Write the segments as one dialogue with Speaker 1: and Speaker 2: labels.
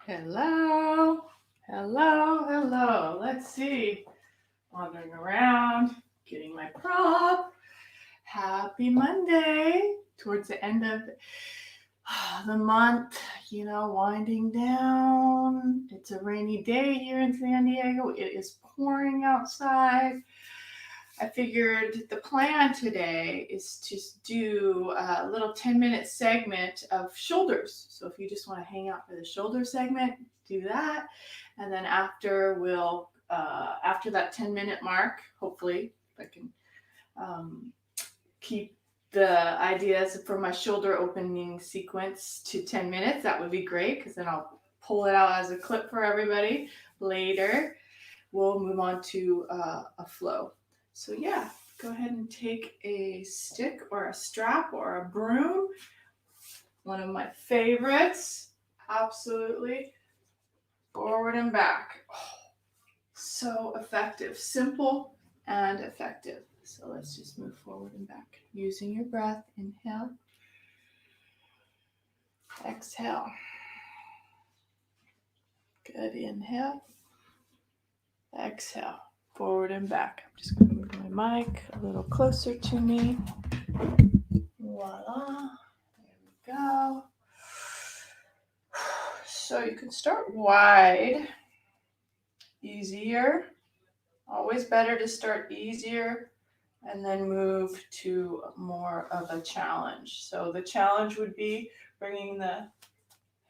Speaker 1: Hello, hello. Let's see. Wandering around, getting my prop. Happy Monday. Towards the end of the month, winding down. It's a rainy day here in San Diego. It is pouring outside. I figured the plan today is to do a little 10-minute segment of shoulders. So if you just want to hang out for the shoulder segment, do that. And then after that 10-minute mark, hopefully I can keep the ideas for my shoulder opening sequence to 10 minutes. That would be great because then I'll pull it out as a clip for everybody later. We'll move on to a flow. So yeah, go ahead and take a stick or a strap or a broom. One of my favorites, absolutely. Forward and back. Oh, so effective, simple and effective. So let's just move forward and back. Using your breath, inhale, exhale. Good, inhale, exhale. Forward and back. I'm just going to move my mic a little closer to me. Voila. There we go. So you can start wide, easier. Always better to start easier and then move to more of a challenge. So the challenge would be bringing the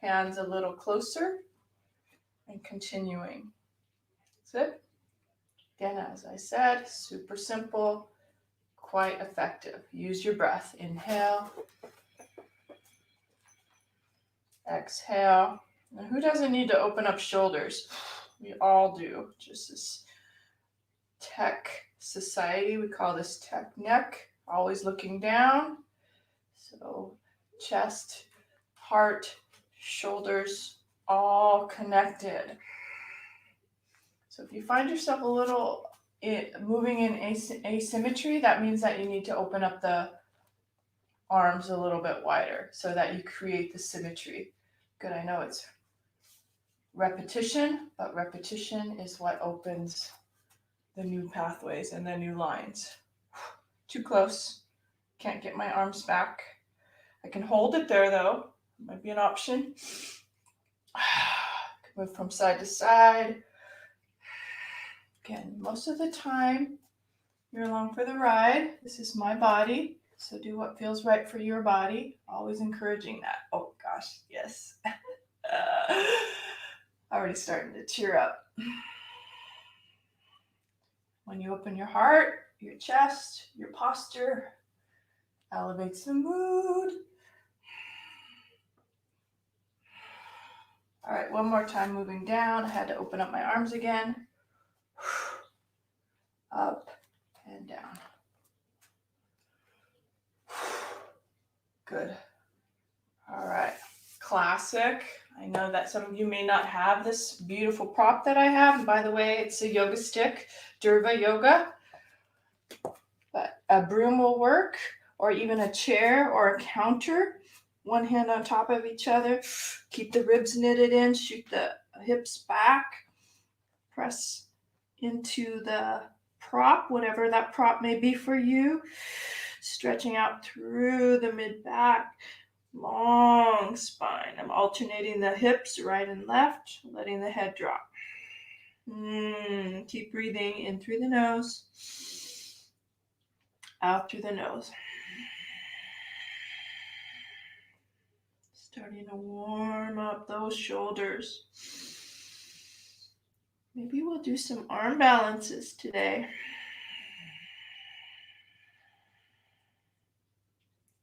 Speaker 1: hands a little closer and continuing. That's it. Again, as I said, super simple, quite effective. Use your breath. Inhale, exhale. Now, who doesn't need to open up shoulders? We all do. Just this tech society, we call this tech neck, always looking down. So chest, heart, shoulders, all connected. So if you find yourself a little moving in asymmetry, that means that you need to open up the arms a little bit wider so that you create the symmetry. Good, I know it's repetition, but repetition is what opens the new pathways and the new lines. Too close. Can't get my arms back. I can hold it there though. Might be an option. Move from side to side. Again, most of the time, you're along for the ride. This is my body, so do what feels right for your body. Always encouraging that. Oh gosh, yes. Already starting to tear up. When you open your heart, your chest, your posture, elevates the mood. All right, one more time moving down. I had to open up my arms again. Up and down. Good. All right, classic. I know that some of you may not have this beautiful prop that I have. And by the way, it's a yoga stick, Durva Yoga. But a broom will work, or even a chair or a counter. One hand on top of each other. Keep the ribs knitted in, shoot the hips back. Press into the prop, whatever that prop may be for you. Stretching out through the mid-back. Long spine. I'm alternating the hips right and left, letting the head drop. Keep breathing in through the nose, out through the nose. Starting to warm up those shoulders. Maybe we'll do some arm balances today.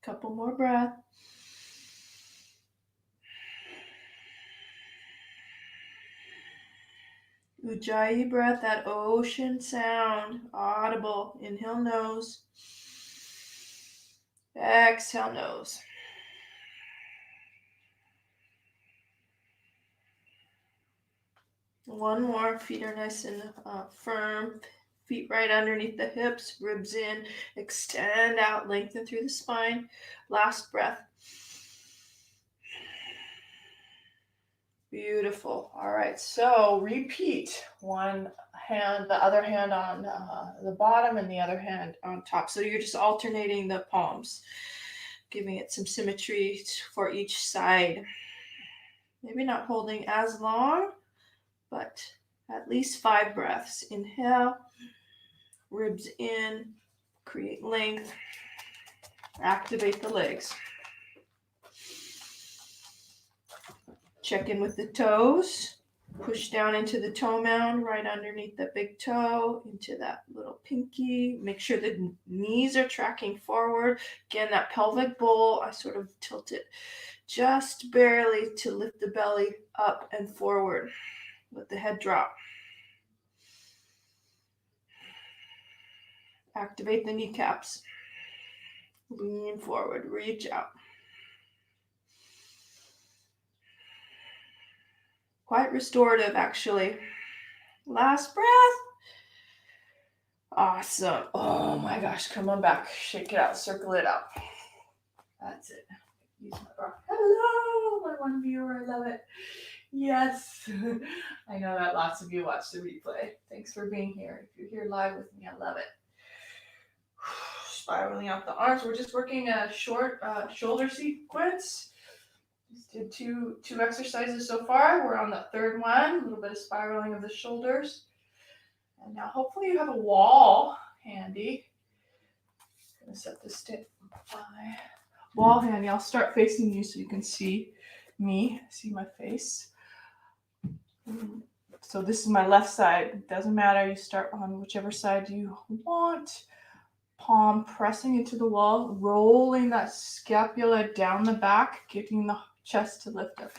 Speaker 1: Couple more breaths. Ujjayi breath, that ocean sound, audible. Inhale, nose. Exhale, nose. One more. Feet are nice and firm. Feet right underneath the hips, ribs in. Extend out, lengthen through the spine. Last breath. Beautiful. All right, so repeat. One hand, the other hand on the bottom and the other hand on top. So you're just alternating the palms, giving it some symmetry for each side. Maybe not holding as long, but at least 5 breaths. Inhale, ribs in, create length, activate the legs. Check in with the toes. Push down into the toe mound, right underneath the big toe, into that little pinky. Make sure the knees are tracking forward. Again, that pelvic bowl, I sort of tilt it just barely to lift the belly up and forward. Let the head drop. Activate the kneecaps. Lean forward, reach out. Quite restorative, actually. Last breath. Awesome. Oh my gosh, come on back. Shake it out, circle it out. That's it. Use my bra. Hello, my one viewer. I love it. Yes. I know that lots of you watch the replay. Thanks for being here. If you're here live with me, I love it. Spiraling out the arms. We're just working a short shoulder sequence. Just did two exercises so far. We're on the third one. A little bit of spiraling of the shoulders. And now hopefully you have a wall handy. I'm going to set this to my wall handy. I'll start facing you so you can see me, see my face. So this is my left side. It doesn't matter. You start on whichever side you want. Palm pressing into the wall, rolling that scapula down the back, getting the chest to lift up.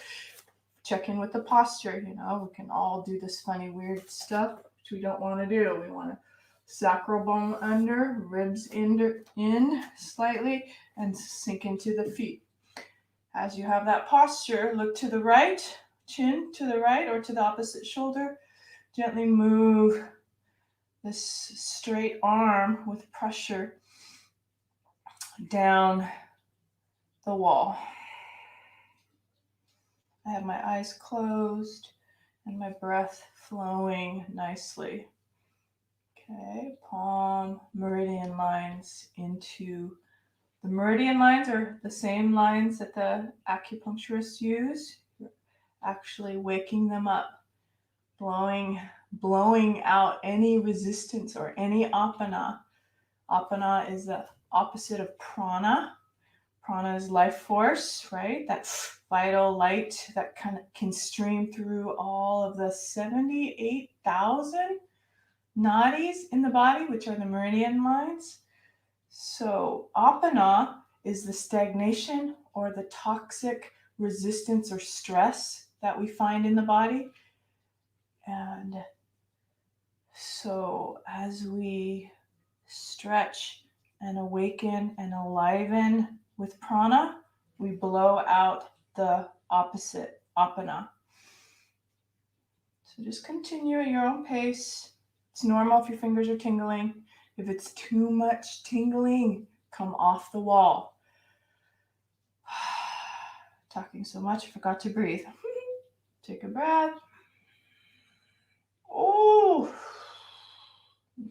Speaker 1: Check in with the posture. You know, we can all do this funny, weird stuff, which we don't want to do. We want to sacral bone under, ribs in slightly, and sink into the feet. As you have that posture, look to the right, chin to the right or to the opposite shoulder. Gently move this straight arm with pressure down the wall. I have my eyes closed and my breath flowing nicely. Okay, palm meridian lines into the meridian lines are the same lines that the acupuncturists use. You're actually waking them up, blowing out any resistance or any apana. Apana is the opposite of prana. Prana is life force, right? That vital light that kind of can stream through all of the 78,000 nadis in the body, which are the meridian lines. So apana is the stagnation or the toxic resistance or stress that we find in the body. And so as we stretch and awaken and aliven with prana, we blow out the opposite, apana. So just continue at your own pace. It's normal if your fingers are tingling. If it's too much tingling, come off the wall. Talking so much, I forgot to breathe. Take a breath. Oh,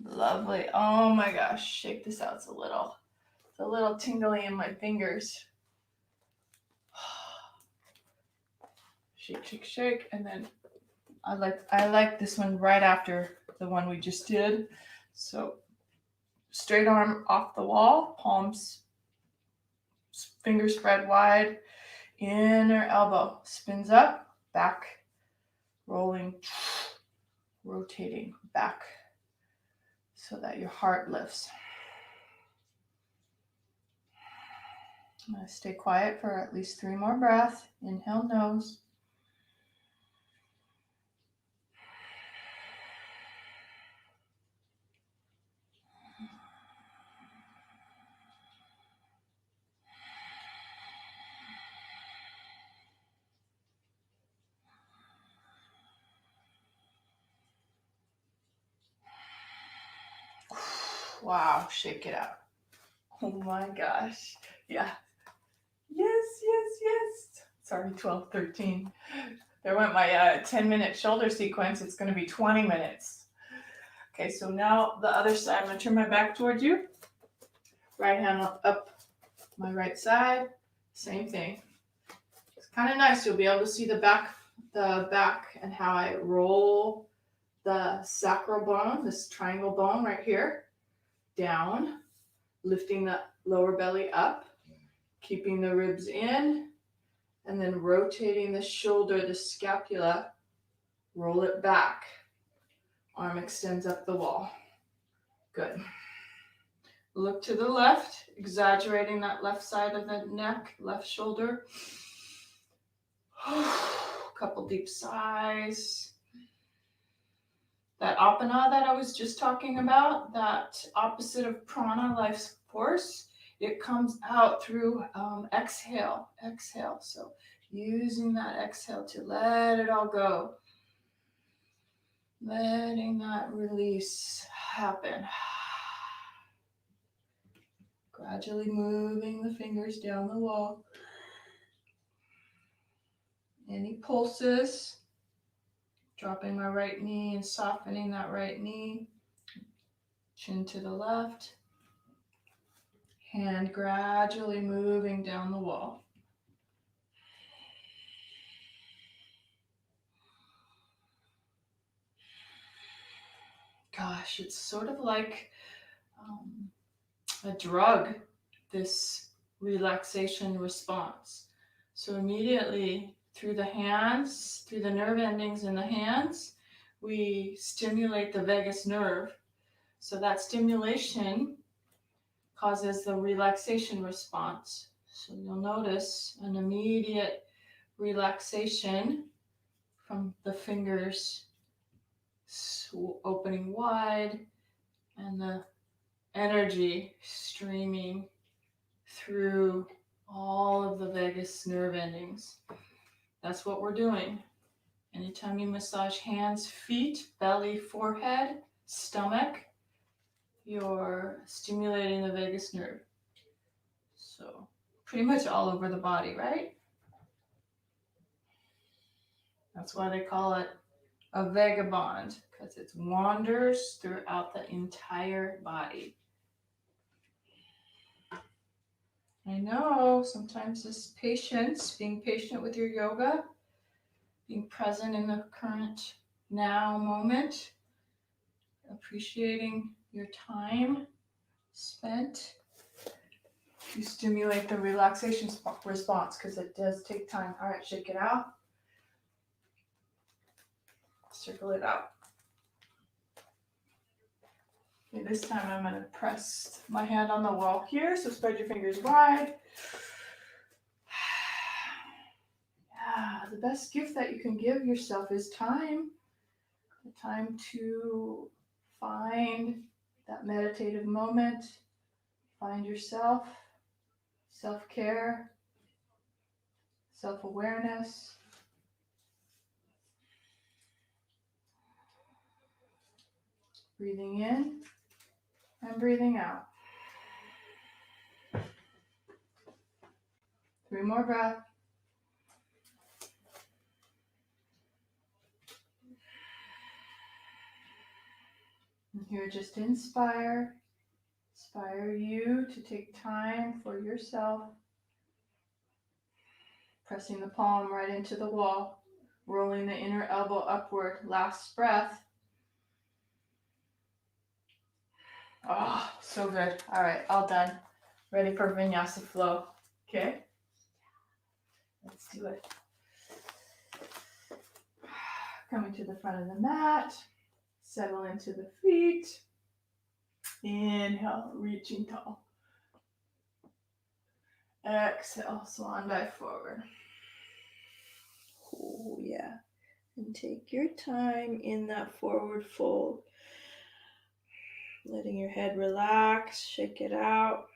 Speaker 1: lovely. Oh my gosh, shake this out. It's a little tingly in my fingers. Shake, shake, shake. And then I like this one right after the one we just did. So straight arm off the wall, palms, fingers spread wide, inner elbow spins up, back, rolling, rotating back so that your heart lifts. I'm going to stay quiet for at least 3 more breaths. Inhale, nose. Wow, shake it out. Oh my gosh. Yeah. Yes. Sorry, 12, 13. There went my 10-minute shoulder sequence. It's going to be 20 minutes. Okay, so now the other side. I'm going to turn my back towards you. Right hand up my right side. Same thing. It's kind of nice. You'll be able to see the back and how I roll the sacral bone, this triangle bone right here, down, lifting the lower belly up, keeping the ribs in, and then rotating the shoulder, the scapula, roll it back. Arm extends up the wall. Good. Look to the left, exaggerating that left side of the neck, left shoulder. Couple deep sighs. That apana that I was just talking about, that opposite of prana, life force, it comes out through exhale. So using that exhale to let it all go. Letting that release happen. Gradually moving the fingers down the wall. Any pulses? Dropping my right knee and softening that right knee. Chin to the left. Hand gradually moving down the wall. Gosh, it's sort of like a drug, this relaxation response. So immediately through the hands, through the nerve endings in the hands, we stimulate the vagus nerve. So that stimulation causes the relaxation response. So you'll notice an immediate relaxation from the fingers opening wide and the energy streaming through all of the vagus nerve endings. That's what we're doing. Anytime you massage hands, feet, belly, forehead, stomach, you're stimulating the vagus nerve. So pretty much all over the body, right? That's why they call it a vagabond, because it wanders throughout the entire body. I know sometimes this patience, being patient with your yoga, being present in the current now moment, appreciating your time spent, you stimulate the relaxation response, because it does take time. All right, shake it out. Circle it out. Okay, this time I'm going to press my hand on the wall here, so spread your fingers wide. Yeah, the best gift that you can give yourself is time. The time to find that meditative moment, find yourself, self-care, self-awareness. Breathing in and breathing out. 3 more breaths. And here, just inspire you to take time for yourself. Pressing the palm right into the wall, rolling the inner elbow upward. Last breath. Oh, so good. All right, all done. Ready for Vinyasa Flow. Okay? Let's do it. Coming to the front of the mat. Settle into the feet. Inhale, reaching tall. Exhale, swan dive forward. Oh, yeah. And take your time in that forward fold. Letting your head relax, shake it out.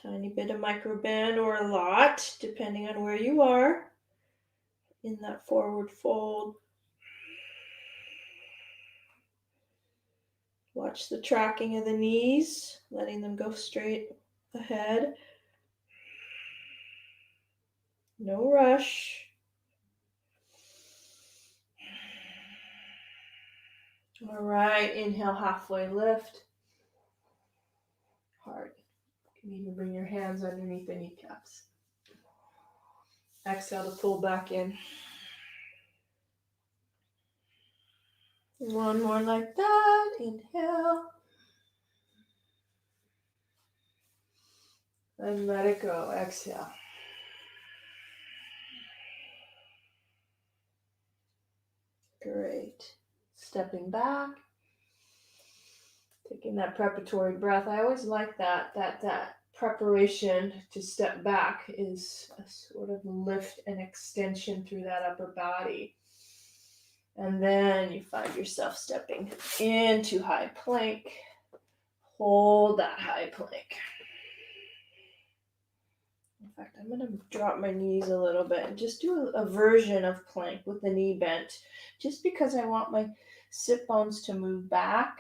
Speaker 1: Tiny bit of micro bend or a lot, depending on where you are in that forward fold. Watch the tracking of the knees, letting them go straight ahead. No rush. All right, inhale, halfway lift. Hard. You can even bring your hands underneath the kneecaps. Exhale to pull back in. One more like that. Inhale. And let it go. Exhale. Great. Stepping back. Taking that preparatory breath. I always like that preparation to step back is a sort of lift and extension through that upper body. And then you find yourself stepping into high plank. Hold that high plank. In fact, I'm going to drop my knees a little bit and just do a version of plank with the knee bent, just because I want my sit bones to move back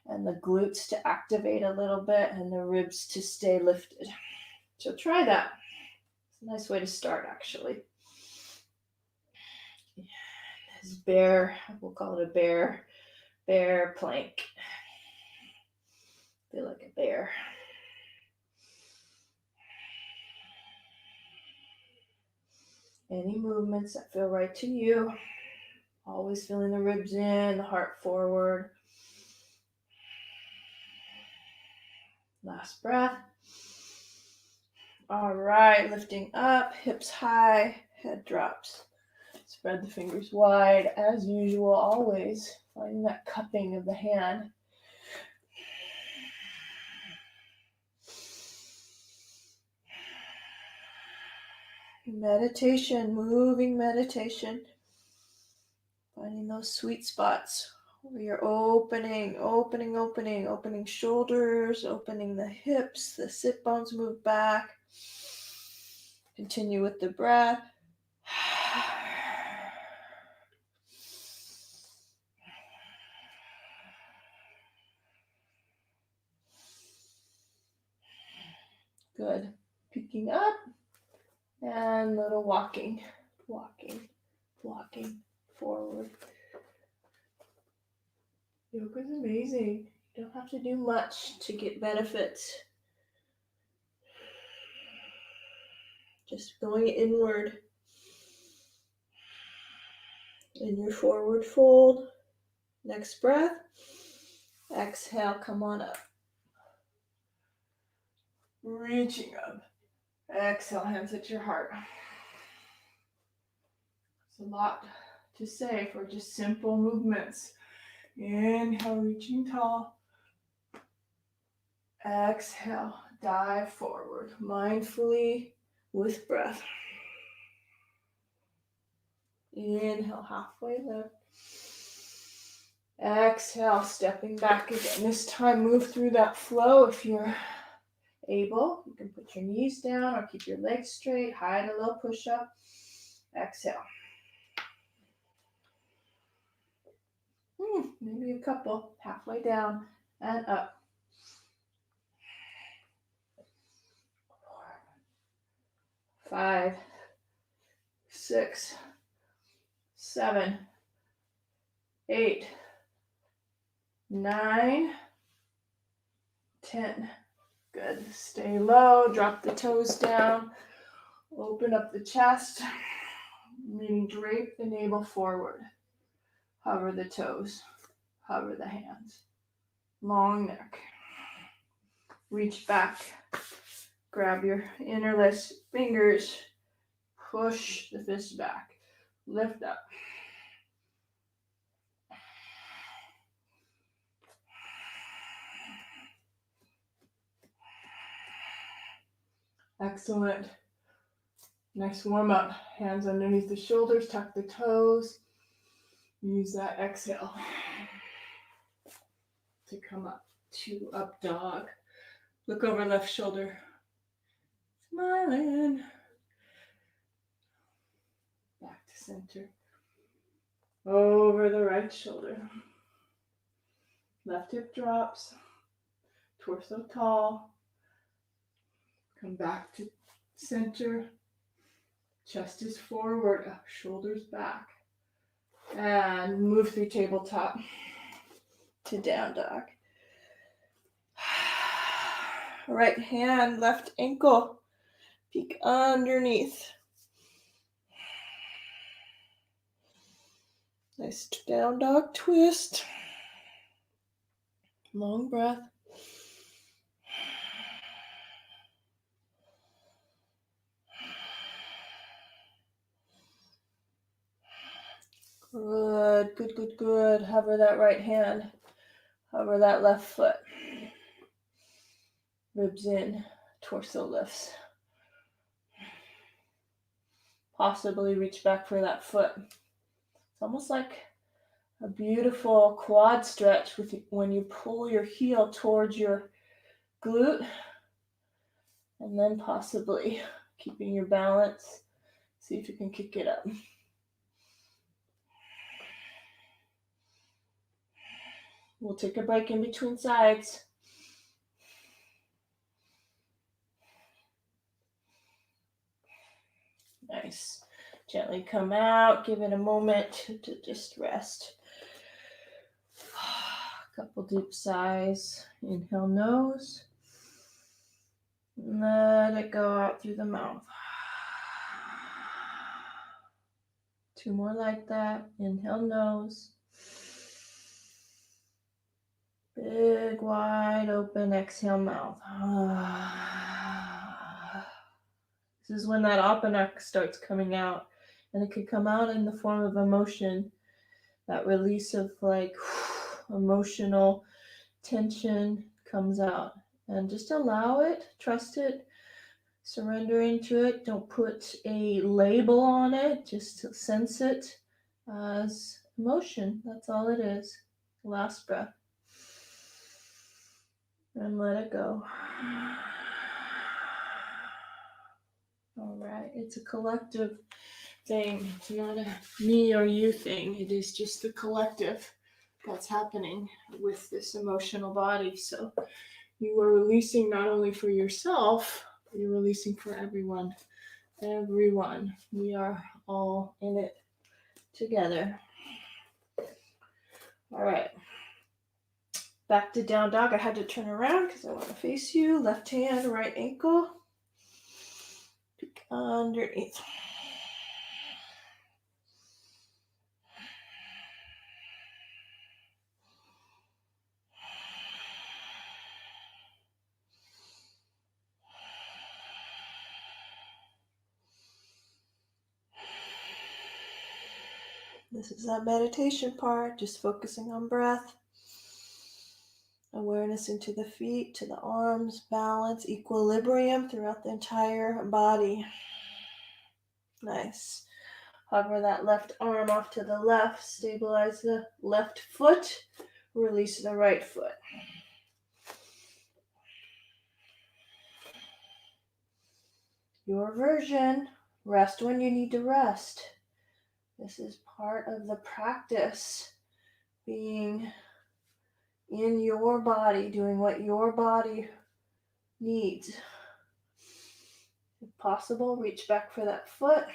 Speaker 1: and the glutes to activate a little bit and the ribs to stay lifted. So try that. It's a nice way to start, actually. This bear, we'll call it a bear plank. Feel like a bear. Any movements that feel right to you. Always feeling the ribs in, the heart forward. Last breath. All right, lifting up, hips high, head drops. Spread the fingers wide, as usual, always finding that cupping of the hand. Meditation, moving meditation. Finding those sweet spots where you're opening shoulders, opening the hips, the sit bones move back. Continue with the breath. Good. Picking up and little walking forward. Yoga is amazing. You don't have to do much to get benefits. Just going inward. In your forward fold. Next breath. Exhale, come on up. Reaching up. Exhale, hands at your heart. It's a lot to say for just simple movements. Inhale, reaching tall. Exhale, dive forward, mindfully with breath. Inhale, halfway lift. Exhale, stepping back again. This time, move through that flow if you're able. You can put your knees down or keep your legs straight. Hide a little push-up. Exhale. Maybe a couple. Halfway down and up. 4, 5, 6, 7, 8, 9, 10. Good. Stay low. Drop the toes down. Open up the chest. Meaning drape the navel forward. Hover the toes. Hover the hands. Long neck. Reach back. Grab your interlace fingers. Push the fist back. Lift up. Excellent. Nice warm up. Hands underneath the shoulders. Tuck the toes. Use that exhale to come up to up dog. Look over left shoulder. Smiling. Back to center. Over the right shoulder. Left hip drops. Torso tall. Come back to center. Chest is forward, shoulders back. And move through tabletop to down dog. Right hand, left ankle, peek underneath. Nice down dog twist. Long breath. Good, good, good, good. Hover that right hand. Hover that left foot. Ribs in, torso lifts. Possibly reach back for that foot. It's almost like a beautiful quad stretch when you pull your heel towards your glute, and then possibly keeping your balance. See if you can kick it up. We'll take a break in between sides. Nice. Gently come out. Give it a moment to just rest. A couple deep sighs. Inhale, nose. Let it go out through the mouth. 2 more like that. Inhale, nose. Big, wide open, exhale, mouth. This is when that apana starts coming out. And it could come out in the form of emotion. That release of like emotional tension comes out. And just allow it, trust it, surrender into it. Don't put a label on it. Just sense it as emotion. That's all it is. Last breath. And let it go. All right. It's a collective thing. It's not a me or you thing. It is just the collective that's happening with this emotional body. So you are releasing not only for yourself, but you're releasing for everyone. Everyone. We are all in it together. All right. Back to down dog. I had to turn around because I want to face you. Left hand, right ankle. Peek underneath. This is that meditation part, just focusing on breath. Awareness into the feet, to the arms, balance, equilibrium throughout the entire body. Nice. Hover that left arm off to the left, stabilize the left foot, release the right foot. Your version, rest when you need to rest. This is part of the practice, being in your body, doing what your body needs. If possible, reach back for that foot.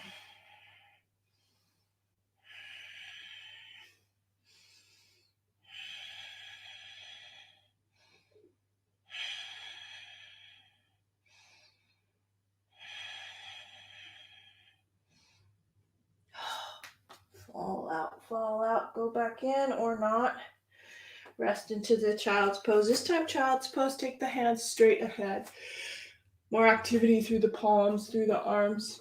Speaker 1: Fall out, go back in or not. Rest into the child's pose. This time, child's pose, take the hands straight ahead. More activity through the palms, through the arms.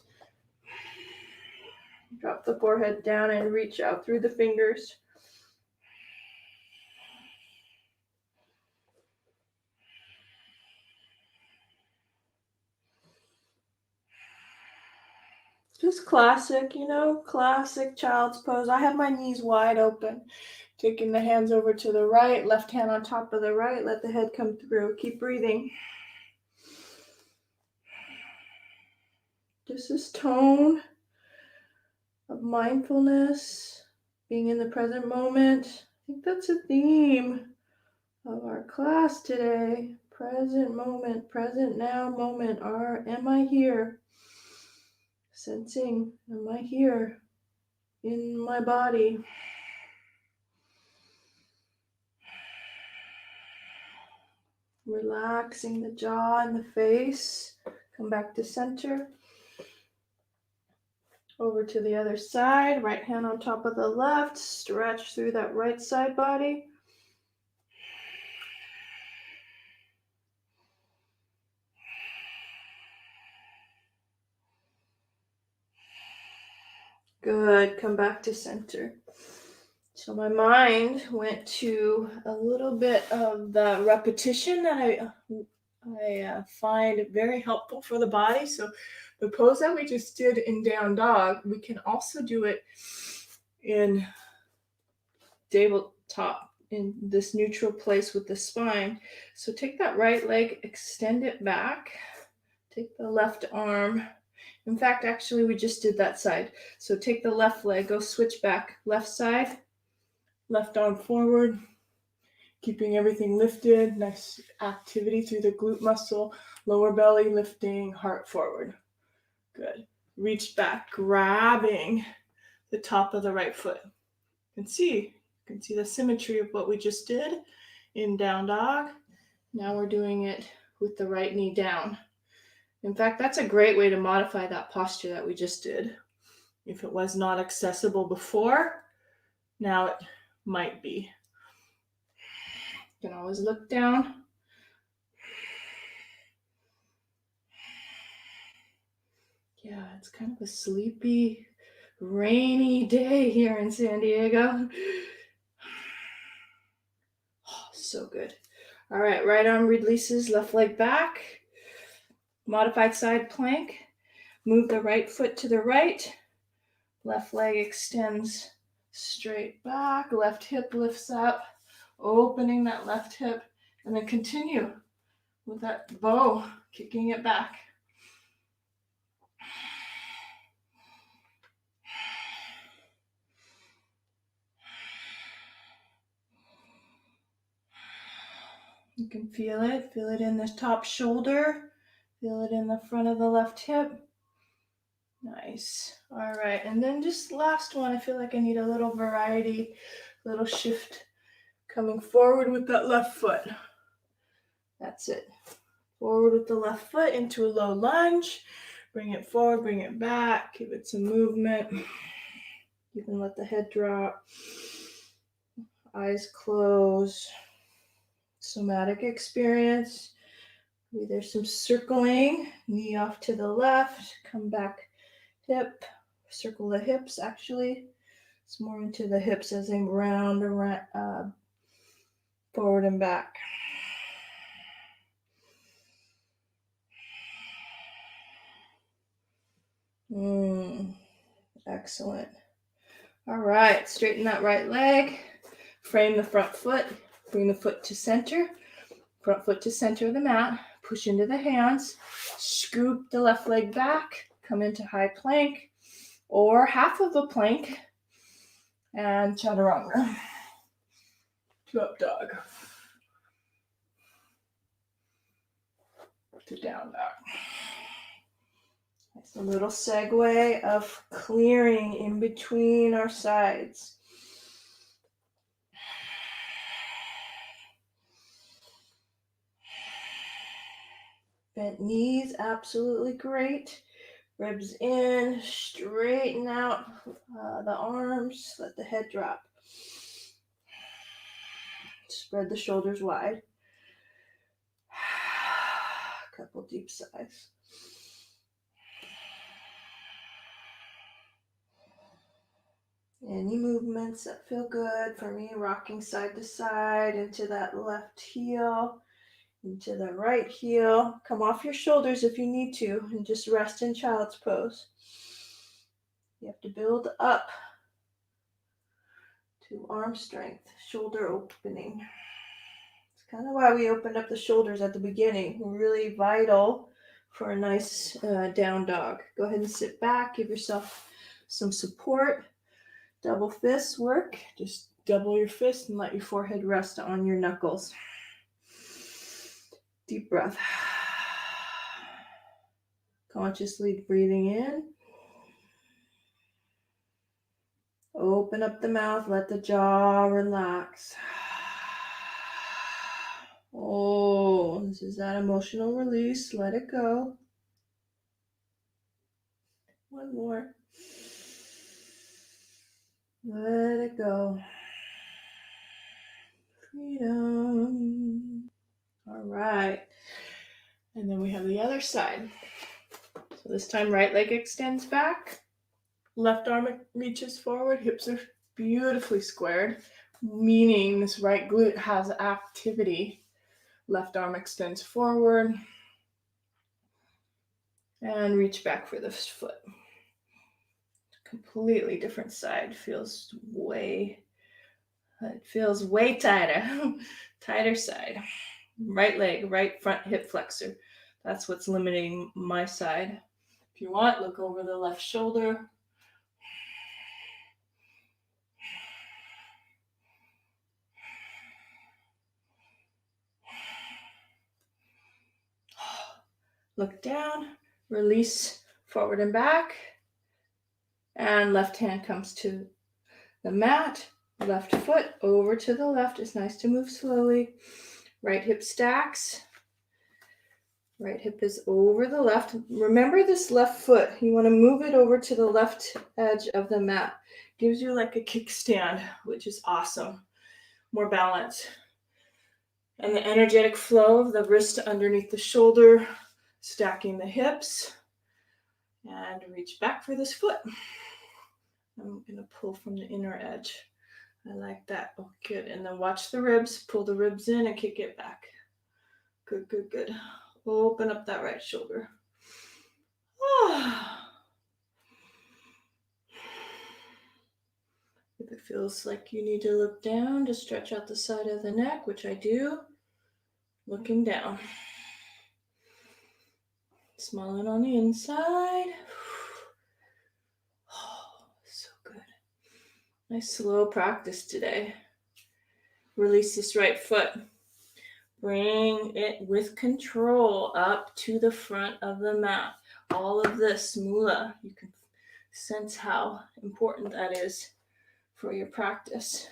Speaker 1: Drop the forehead down and reach out through the fingers. Just classic, classic child's pose. I have my knees wide open. Taking the hands over to the right, left hand on top of the right. Let the head come through. Keep breathing. Just this tone of mindfulness, being in the present moment. I think that's a theme of our class today. Present moment, present now moment. Am I here? Sensing, am I here in my body? Relaxing the jaw and the face. Come back to center. Over to the other side. Right hand on top of the left. Stretch through that right side body. Good. Come back to center. So my mind went to a little bit of the repetition that I find very helpful for the body. So the pose that we just did in down dog, we can also do it in tabletop in this neutral place with the spine. So take that right leg, extend it back, take the left arm. In fact, actually, we just did that side. So take the left leg, go switch back, left side, left arm forward, keeping everything lifted, nice activity through the glute muscle, lower belly lifting, heart forward. Good. Reach back, grabbing the top of the right foot. You can see the symmetry of what we just did in down dog. Now we're doing it with the right knee down. In fact, that's a great way to modify that posture that we just did. If it was not accessible before, now it might be. You can always look down. Yeah, it's kind of a sleepy, rainy day here in San Diego. Oh, so good. All right, right arm releases, left leg back. Modified side plank. Move the right foot to the right. Left leg extends straight back. Left hip lifts up, opening that left hip. And then continue with that bow, kicking it back. You can feel it in the top shoulder, feel it in the front of the left hip. Nice. All right, and then just last one, I feel like I need a little variety, little shift coming forward with that left foot. That's it. Forward with the left foot into a low lunge. Bring it forward, bring it back, give it some movement. You can let the head drop. Eyes close. Somatic experience. Maybe there's some circling. Knee off to the left. Come back, hip. Circle the hips, actually. It's more into the hips as they round around, forward and back. Excellent. All right, straighten that right leg. Frame the front foot. Bring the foot to center. Front foot to center of the mat. Push into the hands. Scoop the left leg back. Come into high plank or half of a plank. And chaturanga. To up dog. To down dog. It's a little segue of clearing in between our sides. Bent knees, absolutely great. Ribs in, straighten out the arms, let the head drop. Spread the shoulders wide. Couple deep sighs. Any movements that feel good for me, rocking side to side into that left heel, into the right heel. Come off your shoulders if you need to and just rest in child's pose. You have to build up to arm strength, shoulder opening. It's kind of why we opened up the shoulders at the beginning. Really vital for a nice down dog. Go ahead and sit back, give yourself some support. Double fist work. Just double your fist and let your forehead rest on your knuckles. Deep breath. Consciously breathing in Open up the mouth, let the jaw relax. Oh, this is that emotional release. Let it go. One more. Let it go. Freedom. All right. And then we have the other side. So this time, right leg extends back. Left arm reaches forward. Hips are beautifully squared, meaning this right glute has activity. Left arm extends forward. And reach back for this foot. Completely different side. It feels way tighter. Tighter side. Right leg, right front hip flexor. That's what's limiting my side. If you want, look over the left shoulder. Look down, release forward and back. And left hand comes to the mat. Left foot over to the left. It's nice to move slowly. Right hip stacks. Right hip is over the left. Remember this left foot. You want to move it over to the left edge of the mat. Gives you like a kickstand, which is awesome. More balance. And the energetic flow of the wrist underneath the shoulder, stacking the hips. And reach back for this foot. I'm going to pull from the inner edge. I like that. Oh, good. And then watch the ribs. Pull the ribs in and kick it back. Good, good, good. Open up that right shoulder. If it feels like you need to look down, just stretch out the side of the neck, which I do. Looking down. Smiling on the inside. Oh, so good. Nice slow practice today. Release this right foot. Bring it with control up to the front of the mat. All of this mula, you can sense how important that is for your practice.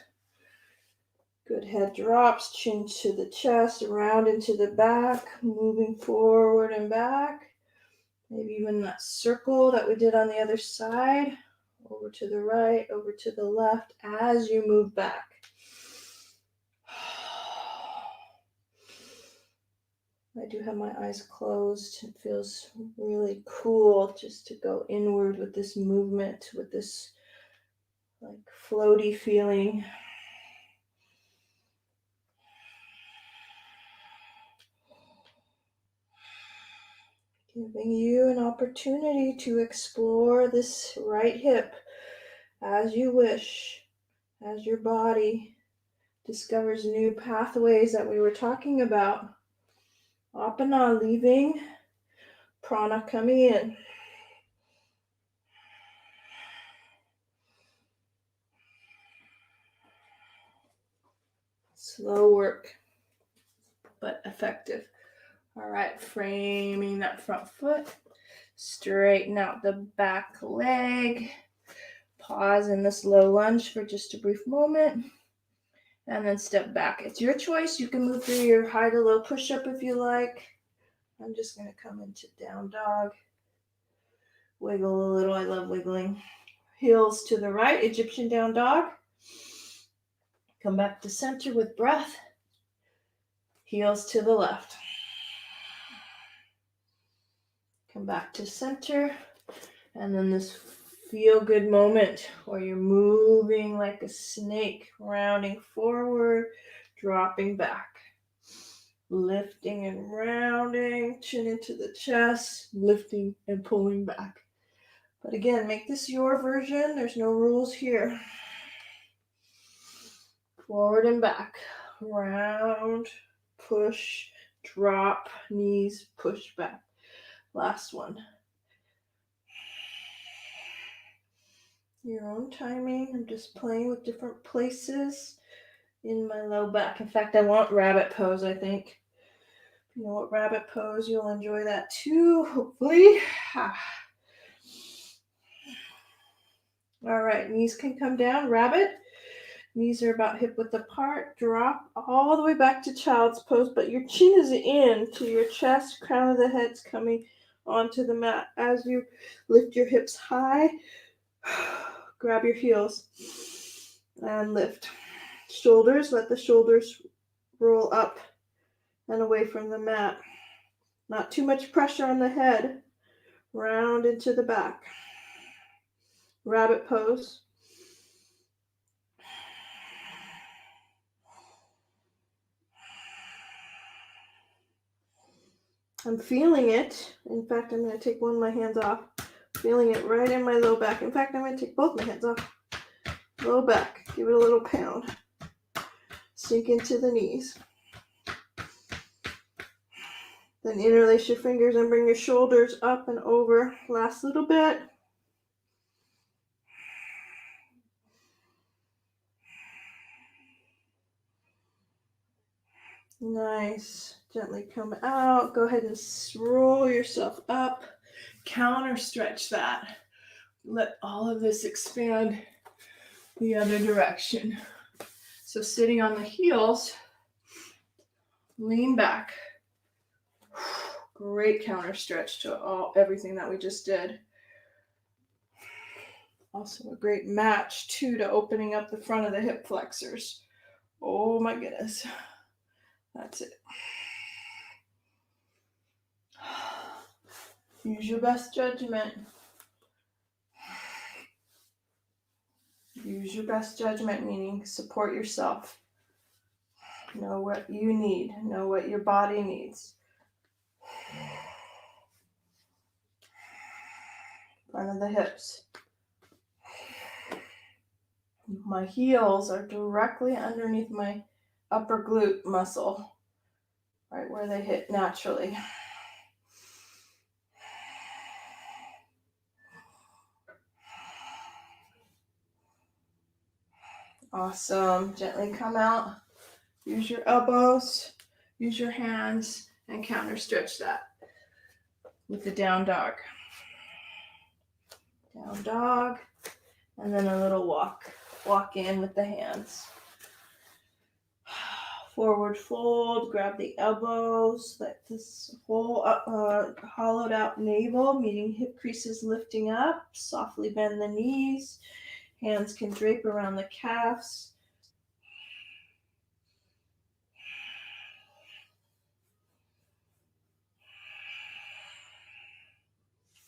Speaker 1: Good. Head drops, chin to the chest, around into the back, moving forward and back. Maybe even that circle that we did on the other side. Over to the right, over to the left as you move back. I do have my eyes closed. It feels really cool just to go inward with this movement, with this like floaty feeling. Giving you an opportunity to explore this right hip as you wish, as your body discovers new pathways that we were talking about. Apana leaving, prana coming in. Slow work, but effective. All right, framing that front foot. Straighten out the back leg. Pause in this low lunge for just a brief moment. And then step back. It's your choice. You can move through your high to low push-up if you like. I'm just going to come into down dog. Wiggle a little. I love wiggling. Heels to the right, Egyptian down dog. Come back to center with breath. Heels to the left. Come back to center. And then this feel-good moment where you're moving like a snake, rounding forward, dropping back. Lifting and rounding, chin into the chest, lifting and pulling back. But again, make this your version. There's no rules here. Forward and back. Round, push, drop, knees, push back. Last one. Your own timing. I'm just playing with different places in my low back. In fact, I want rabbit pose, I think. If you know what rabbit pose, you'll enjoy that too, hopefully. All right, knees can come down, rabbit. Knees are about hip width apart. Drop all the way back to child's pose, but your chin is in to your chest, crown of the head's coming onto the mat. As you lift your hips high, grab your heels and lift. Shoulders, let the shoulders roll up and away from the mat. Not too much pressure on the head. Round into the back. Rabbit pose. I'm feeling it. In fact, I'm going to take one of my hands off. Feeling it right in my low back. In fact, I'm going to take both my hands off. Low back. Give it a little pound. Sink into the knees. Then interlace your fingers and bring your shoulders up and over. Last little bit. Nice. Gently come out. Go ahead and roll yourself up. Counter stretch that. Let all of this expand the other direction. So sitting on the heels, lean back. Great counter stretch to everything that we just did. Also a great match too to opening up the front of the hip flexors. Oh my goodness. That's it. Use your best judgment. Use your best judgment, meaning support yourself. Know what you need. Know what your body needs. Front of the hips. My heels are directly underneath my upper glute muscle, right where they hit naturally. Awesome. Gently come out. Use your elbows, use your hands, and counter stretch that with the down dog. Down dog, and then a little walk. Walk in with the hands. Forward fold, grab the elbows, let this whole hollowed out navel, meaning hip creases lifting up, softly bend the knees. Hands can drape around the calves.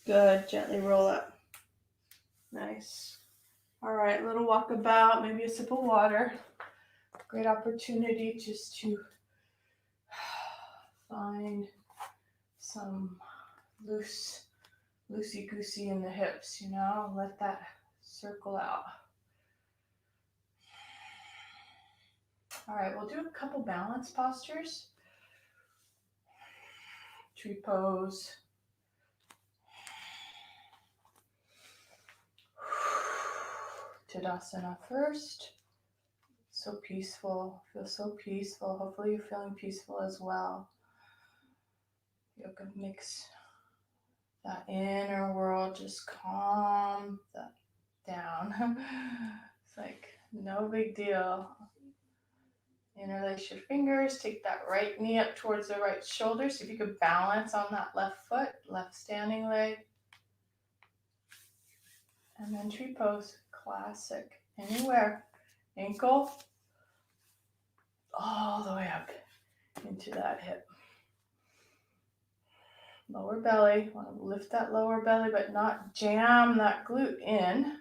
Speaker 1: Good, gently roll up. Nice. All right, little walkabout, maybe a sip of water. Great opportunity just to find some loosey-goosey in the hips, let that circle out. All right, we'll do a couple balance postures. Tree pose. Tadasana first. So peaceful, feel so peaceful. Hopefully you're feeling peaceful as well. Yoga makes that inner world just calm that down. It's like no big deal. Interlace your fingers, take that right knee up towards the right shoulder. See if you could balance on that left foot, left standing leg. And then tree pose, classic. Anywhere. Ankle all the way up into that hip. Lower belly, want to lift that lower belly, but not jam that glute in.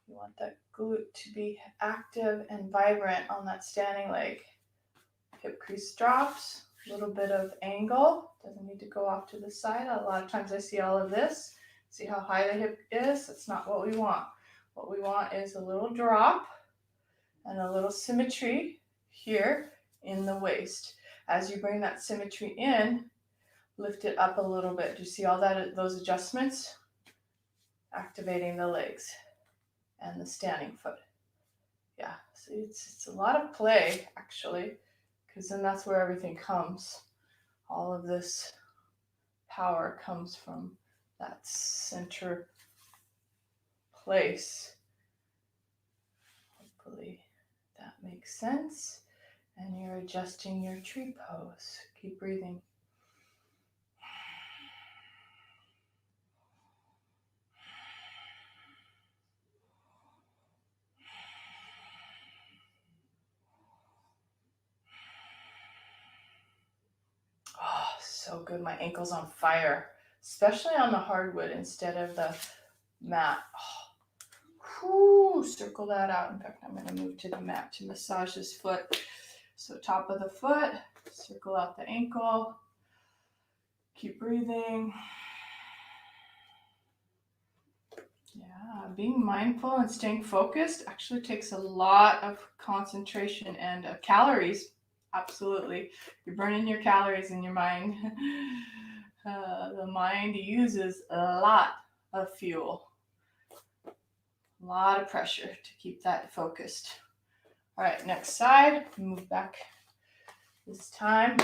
Speaker 1: You want that glute to be active and vibrant on that standing leg. Hip crease drops, a little bit of angle. Doesn't need to go off to the side. A lot of times I see all of this. See how high the hip is? That's not what we want. What we want is a little drop and a little symmetry here in the waist. As you bring that symmetry in, lift it up a little bit. Do you see all those adjustments? Activating the legs and the standing foot. Yeah, so it's a lot of play actually, because then that's where everything comes. All of this power comes from that center place Hopefully that makes sense. And you're adjusting your tree pose. Keep breathing. Oh, so good. My ankle's on fire, especially on the hardwood instead of the mat. Oh, circle that out. In fact, I'm going to move to the mat to massage this foot. So top of the foot, circle out the ankle. Keep breathing. Yeah, being mindful and staying focused actually takes a lot of concentration and calories. Absolutely. You're burning your calories in your mind. The mind uses a lot of fuel, a lot of pressure to keep that focused. All right, next side. Move back this time.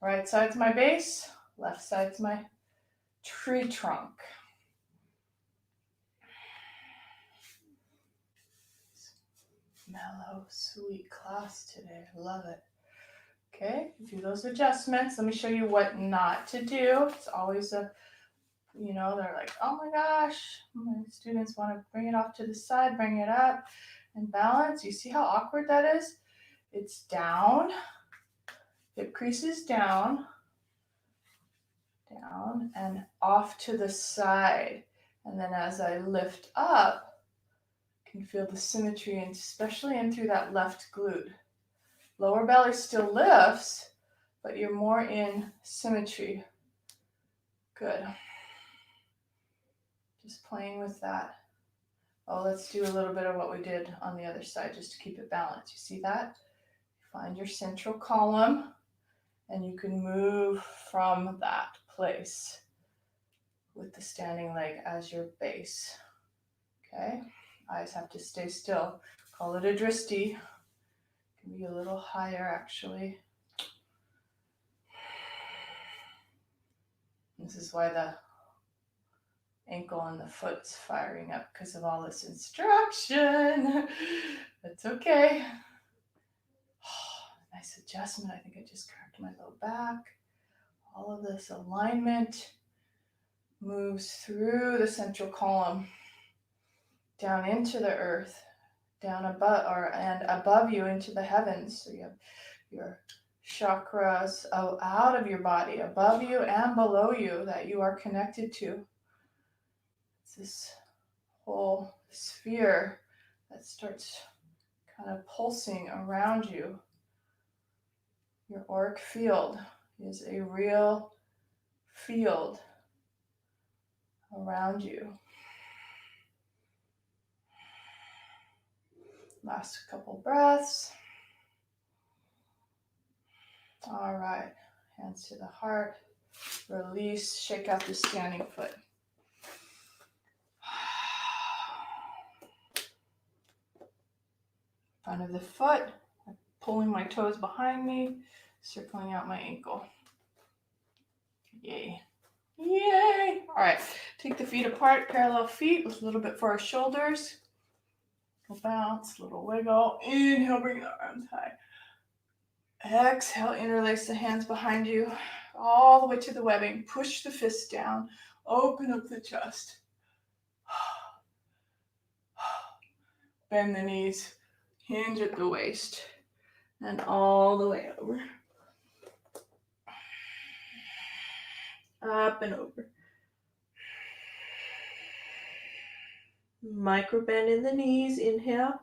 Speaker 1: Right side's my base, left side's my tree trunk. Mellow, sweet class today. Love it. Okay, do those adjustments. Let me show you what not to do. It's always they're like, oh my gosh, my students want to bring it off to the side, bring it up and balance. You see how awkward that is? It's down, hip creases down, and off to the side. And then as I lift up, can feel the symmetry, and especially in through that left glute. Lower belly still lifts, but you're more in symmetry. Good. Just playing with that. Oh, let's do a little bit of what we did on the other side just to keep it balanced. You see that? Find your central column, and you can move from that place with the standing leg as your base. Okay? Eyes have to stay still. Call it a dristi. Can be a little higher actually. This is why the ankle and the foot's firing up because of all this instruction. That's okay. Oh, nice adjustment. I think I just cracked my low back. All of this alignment moves through the central column, down into the earth, down above and above you into the heavens. So you have your chakras out of your body, above you and below you, that you are connected to. It's this whole sphere that starts kind of pulsing around you. Your auric field is a real field around you. Last couple breaths. All right, hands to the heart. Release, shake out the standing foot. Front of the foot, pulling my toes behind me, circling out my ankle. Yay. Yay. All right, take the feet apart, parallel feet with a little bit for our shoulders. Little bounce, little wiggle. Inhale, bring the arms high. Exhale, interlace the hands behind you, all the way to the webbing. Push the fists down, open up the chest. Bend the knees, hinge at the waist, and all the way over. Up and over. Micro bend in the knees, inhale.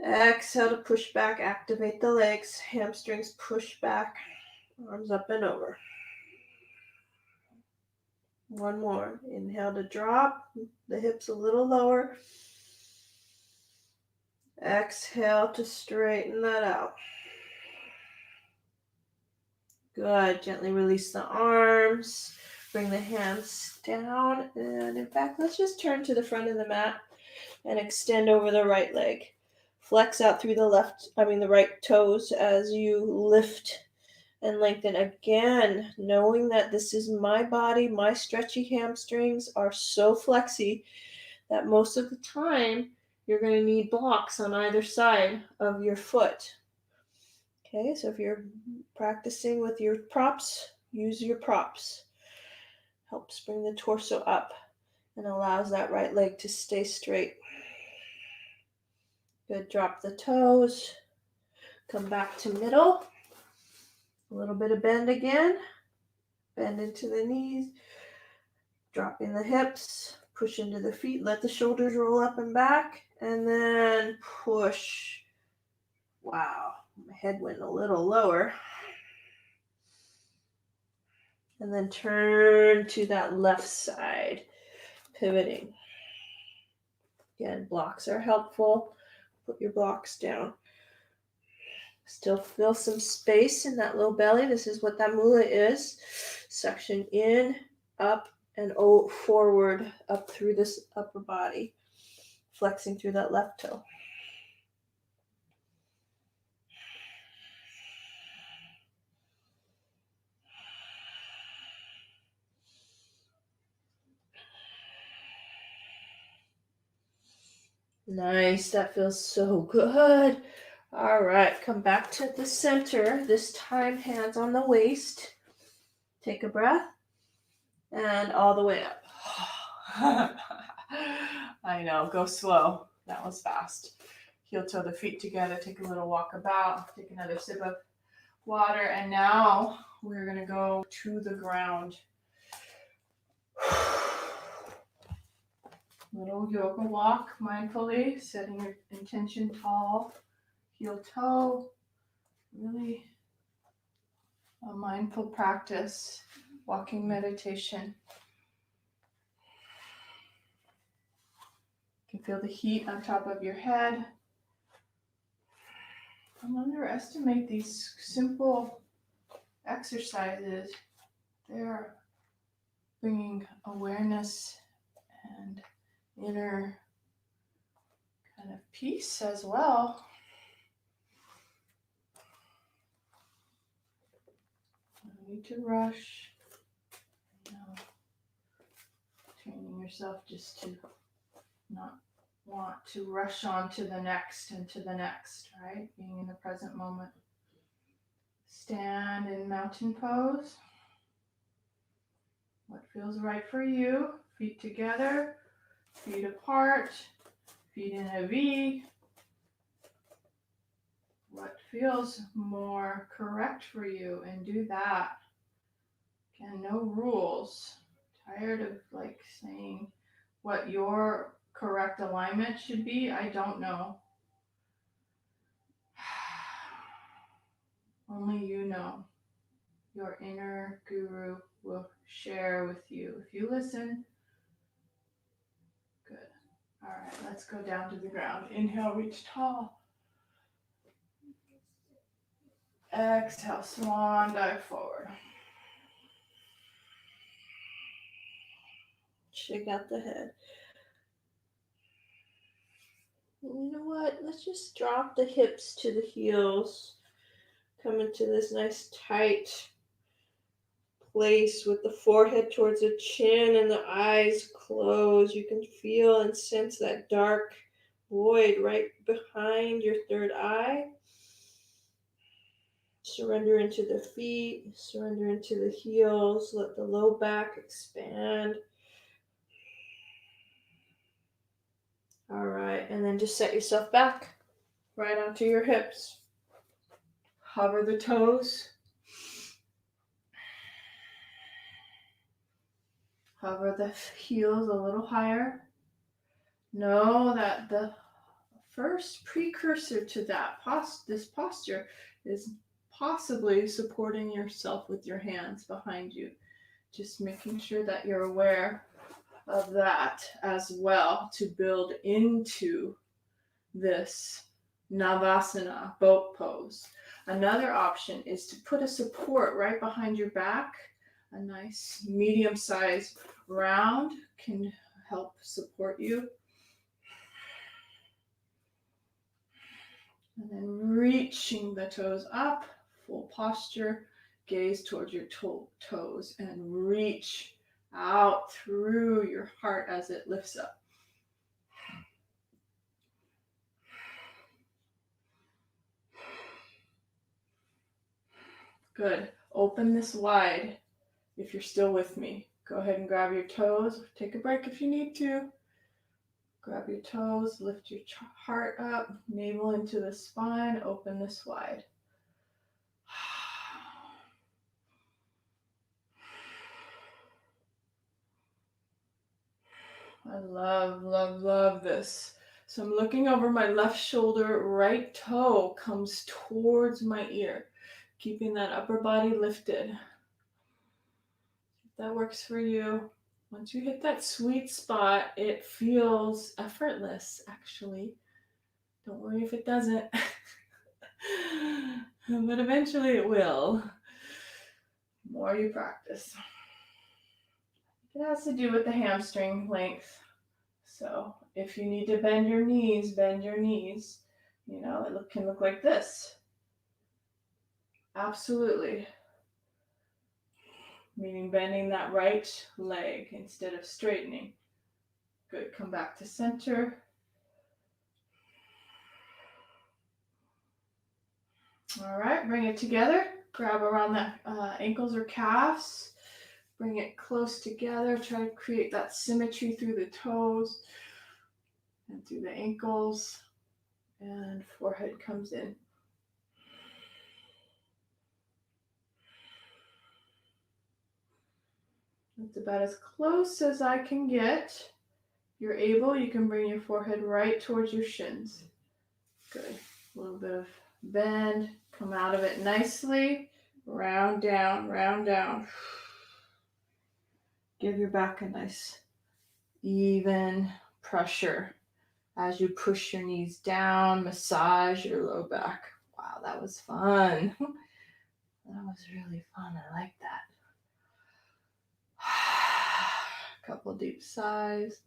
Speaker 1: Exhale to push back, activate the legs, hamstrings push back, arms up and over. One more. Inhale to drop, the hips a little lower. Exhale to straighten that out. Good. Gently release the arms. Bring the hands down. And in fact, let's just turn to the front of the mat and extend over the right leg. Flex out through the right toes as you lift and lengthen. Again, knowing that this is my body, my stretchy hamstrings are so flexy that most of the time you're going to need blocks on either side of your foot. Okay, so if you're practicing with your props, use your props. Helps bring the torso up and allows that right leg to stay straight. Good, drop the toes. Come back to middle. A little bit of bend again. Bend into the knees. Dropping the hips. Push into the feet. Let the shoulders roll up and back. And then push. Wow, my head went a little lower. And then turn to that left side, pivoting. Again, blocks are helpful. Put your blocks down. Still feel some space in that low belly. This is what that mula is. Suction in, up, and forward, up through this upper body. Flexing through that left toe. Nice, that feels so good. All right, come back to the center. This time, hands on the waist. Take a breath. And all the way up. I know, go slow. That was fast. Heel toe the feet together. Take a little walk about. Take another sip of water. And now we're going to go to the ground. Little yoga walk mindfully, setting your intention tall, heel toe, really a mindful practice, walking meditation. You can feel the heat on top of your head. Don't underestimate these simple exercises. They're bringing awareness and inner kind of peace as well. No need to rush. Training yourself just to not want to rush on to the next and to the next, right? Being in the present moment. Stand in mountain pose. What feels right for you? Feet together, feet apart, feet in a V. What feels more correct for you, and do that. Again, no rules. Tired of saying what your correct alignment should be? I don't know. Only you know. Your inner guru will share with you. If you listen, good. All right, let's go down to the ground. Inhale, reach tall. Exhale, swan dive forward. Shake out the head. You know what? Let's just drop the hips to the heels. Come into this nice tight place with the forehead towards the chin and the eyes closed. You can feel and sense that dark void right behind your third eye. Surrender into the feet, surrender into the heels, let the low back expand. All right, and then just set yourself back right onto your hips. Hover the toes. Hover the heels a little higher. Know that the first precursor to this posture is possibly supporting yourself with your hands behind you. Just making sure that you're aware of that as well to build into this Navasana boat pose. Another option is to put a support right behind your back. A nice medium-sized round can help support you. And then reaching the toes up, full posture, gaze towards your toes and reach out through your heart as it lifts up. Good. Open this wide if you're still with me. Go ahead and grab your toes. Take a break if you need to. Grab your toes, lift your heart up, navel into the spine, open this wide. I love, love, love this. So I'm looking over my left shoulder, right toe comes towards my ear, keeping that upper body lifted. If that works for you, once you hit that sweet spot, it feels effortless, actually. Don't worry if it doesn't. But eventually it will. The more you practice. It has to do with the hamstring length. So if you need to bend your knees, bend your knees. You know, it can look like this. Absolutely. Meaning bending that right leg instead of straightening. Good. Come back to center. All right, bring it together. Grab around the ankles or calves. Bring it close together. Try to create that symmetry through the toes and through the ankles. And forehead comes in. That's about as close as I can get. If you're able, you can bring your forehead right towards your shins. Good. A little bit of bend. Come out of it nicely. Round down, round down. Give your back a nice even pressure as you push your knees down, massage your low back. Wow, that was fun. That was really fun. I like that. Couple deep sighs.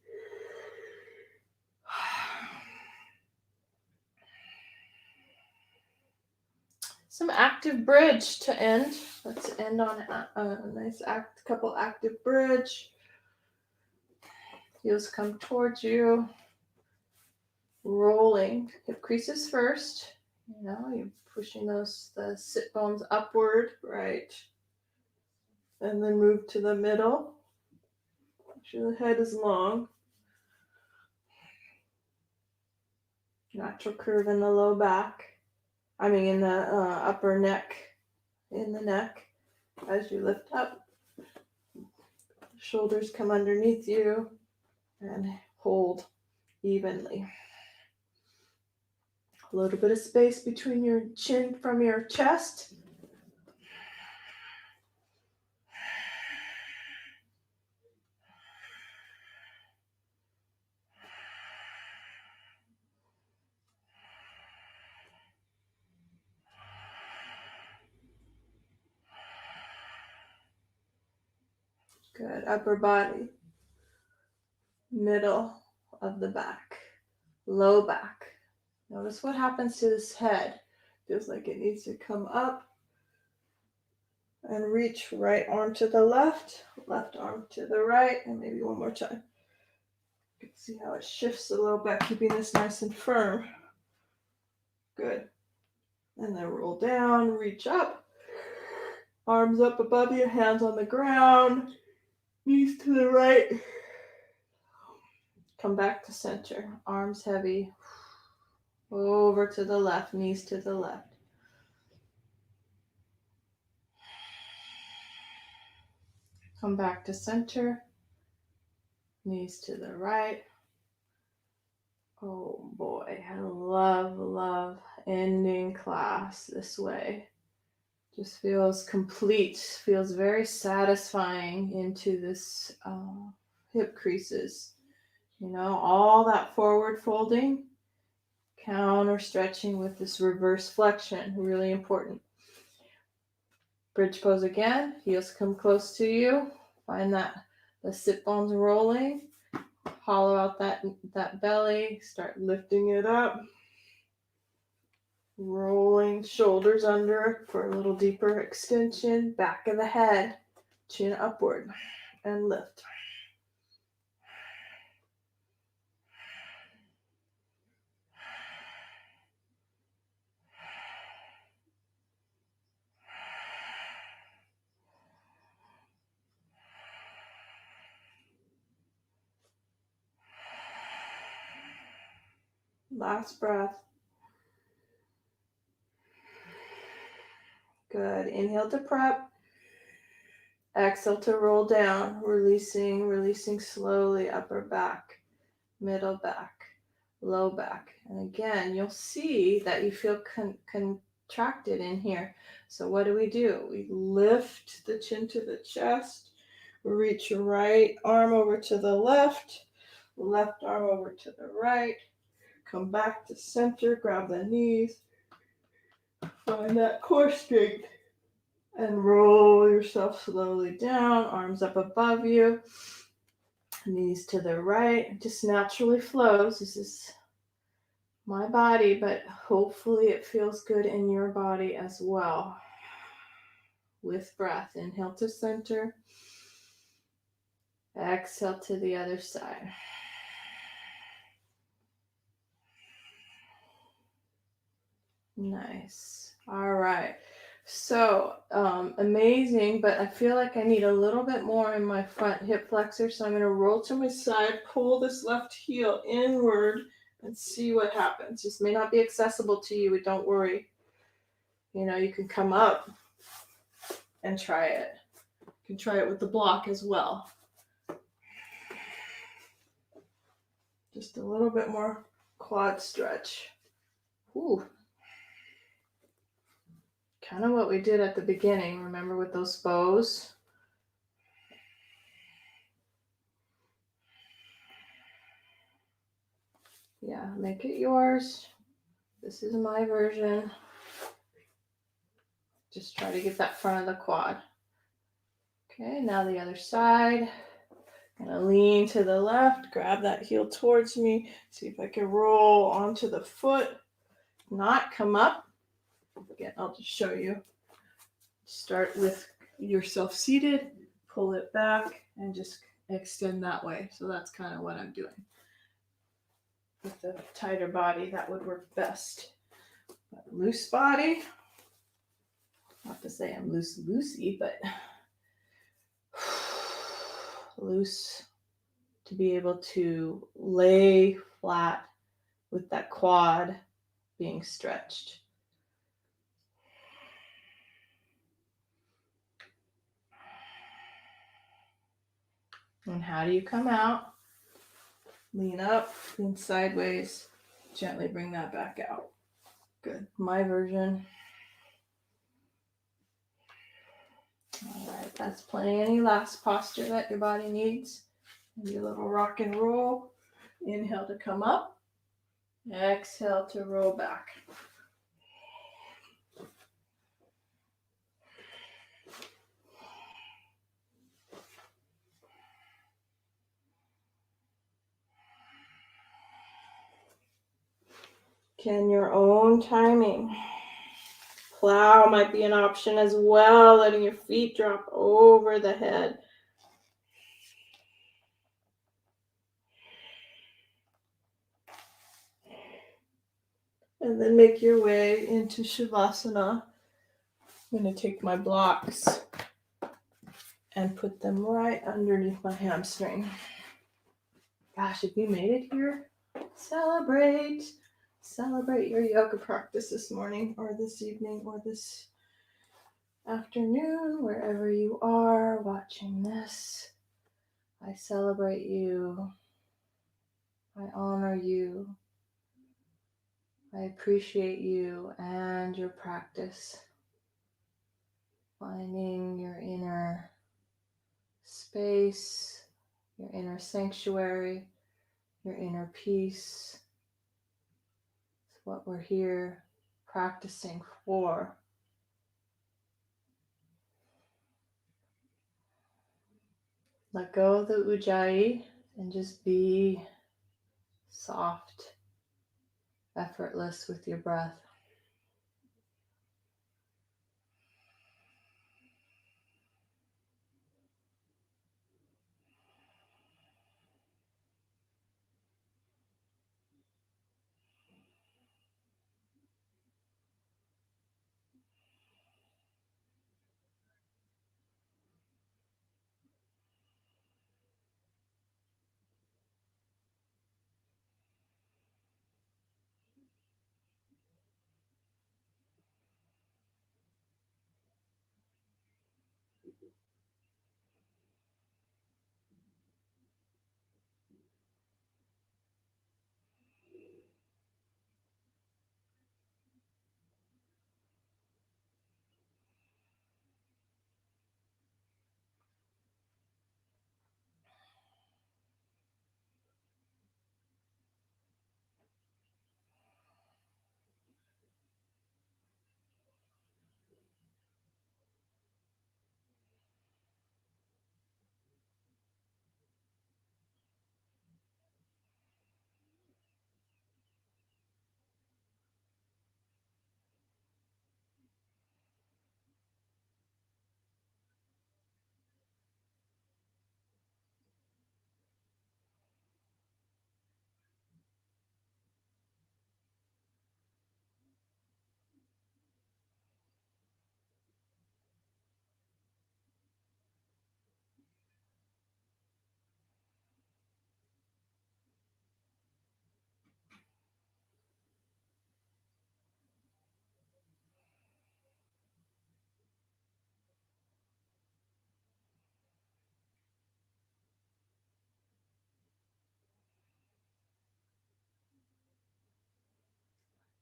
Speaker 1: Some active bridge to end. Let's end on a nice couple active bridge. Heels come towards you. Rolling. Hip creases first. You know, you're pushing the sit bones upward, right? And then move to the middle. Make sure the head is long. Natural curve in the low back. In the upper neck. In the neck. As you lift up. Shoulders come underneath you. And hold evenly. A little bit of space between your chin from your chest. Good. Upper body. Middle of the back. Low back. Notice what happens to this head. Feels like it needs to come up and reach right arm to the left arm to the right, and maybe one more time. You can see how it shifts a little bit, keeping this nice and firm. Good. And then roll down, reach up. Arms up above you, hands on the ground. Knees to the right. Come back to center. Arms heavy. Over to the left, knees to the left. Come back to center. Knees to the right. Oh boy, I love, love ending class this way. Just feels complete, feels very satisfying into this hip creases. You know, all that forward folding, counter stretching with this reverse flexion, really important. Bridge pose again, heels come close to you. Find that the sit bones rolling. Hollow out that belly, start lifting it up. Rolling shoulders under for a little deeper extension. Back of the head, chin upward, and lift. Last breath. Good. Inhale to prep. Exhale to roll down, releasing slowly, upper back, middle back, low back. And again, you'll see that you feel contracted in here. So what do? We lift the chin to the chest, reach your right arm over to the left arm over to the right, come back to center, grab the knees, find that core strength. And roll yourself slowly down, arms up above you, knees to the right. It just naturally flows. This is my body, but hopefully it feels good in your body as well. With breath, inhale to center, exhale to the other side. Nice. All right. So amazing, but I feel like I need a little bit more in my front hip flexor. So I'm going to roll to my side, pull this left heel inward, and see what happens. This may not be accessible to you, but don't worry. You can come up and try it. You can try it with the block as well. Just a little bit more quad stretch. Ooh. Kind of what we did at the beginning, remember, with those bows? Yeah, make it yours. This is my version. Just try to get that front of the quad. Okay, now the other side. Gonna lean to the left, grab that heel towards me, see if I can roll onto the foot, not come up. Again, I'll just show you. Start with yourself seated, pull it back, and just extend that way. So that's kind of what I'm doing. With the tighter body, that would work best. But loose body, not to say I'm loosey, but loose to be able to lay flat with that quad being stretched. And how do you come out? Lean up, lean sideways, gently bring that back out. Good. My version. All right, that's plenty. Any last posture that your body needs? Maybe a little rock and roll. Inhale to come up. Exhale to roll back. Can your own timing. Plow might be an option as well, letting your feet drop over the head. And then make your way into Shavasana. I'm going to take my blocks and put them right underneath my hamstring. Gosh, if you made it here, celebrate. Celebrate your yoga practice this morning or this evening or this afternoon, wherever you are watching this. I celebrate you. I honor you. I appreciate you and your practice. Finding your inner space, your inner sanctuary, your inner peace. It's what we're here practicing for. Let go of the ujjayi and just be soft, effortless with your breath.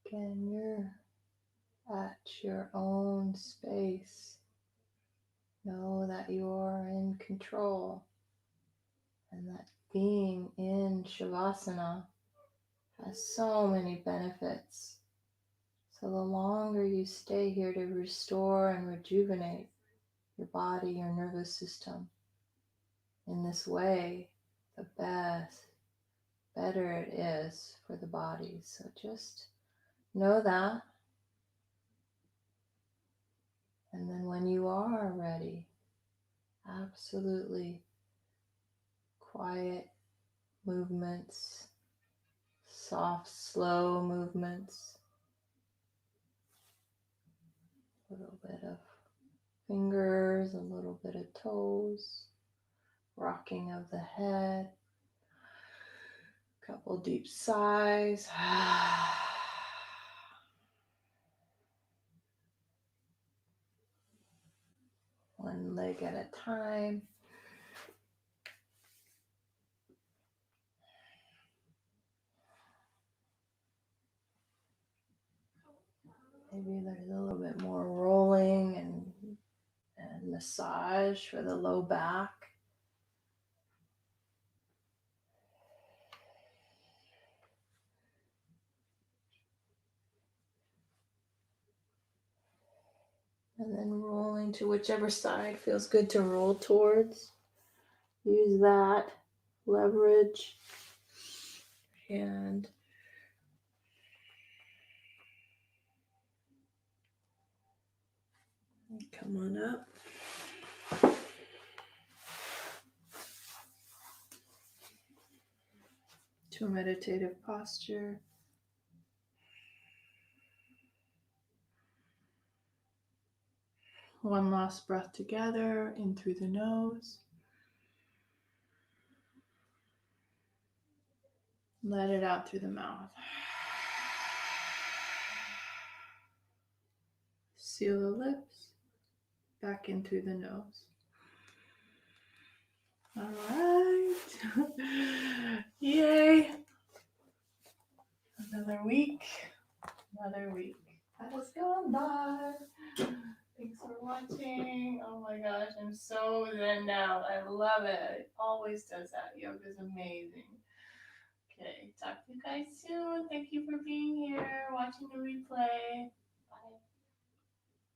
Speaker 1: Again, you're at your own space. Know that you're in control and that being in Shavasana has so many benefits. So the longer you stay here to restore and rejuvenate your body, your nervous system, in this way, the better it is for the body. So just know that. And then when you are ready, absolutely quiet movements, soft, slow movements, a little bit of fingers, a little bit of toes, rocking of the head, couple deep sighs. One leg at a time. Maybe there's a little bit more rolling and massage for the low back. And then rolling to whichever side feels good to roll towards. Use that leverage and come on up. To a meditative posture. One last breath together, in through the nose. Let it out through the mouth. Seal the lips, back in through the nose. All right. Yay. Another week. That has gone by. Thanks for watching. Oh my gosh, I'm so zen now. I love it. It always does that. Yoga is amazing. Okay, talk to you guys soon. Thank you for being here, watching the replay.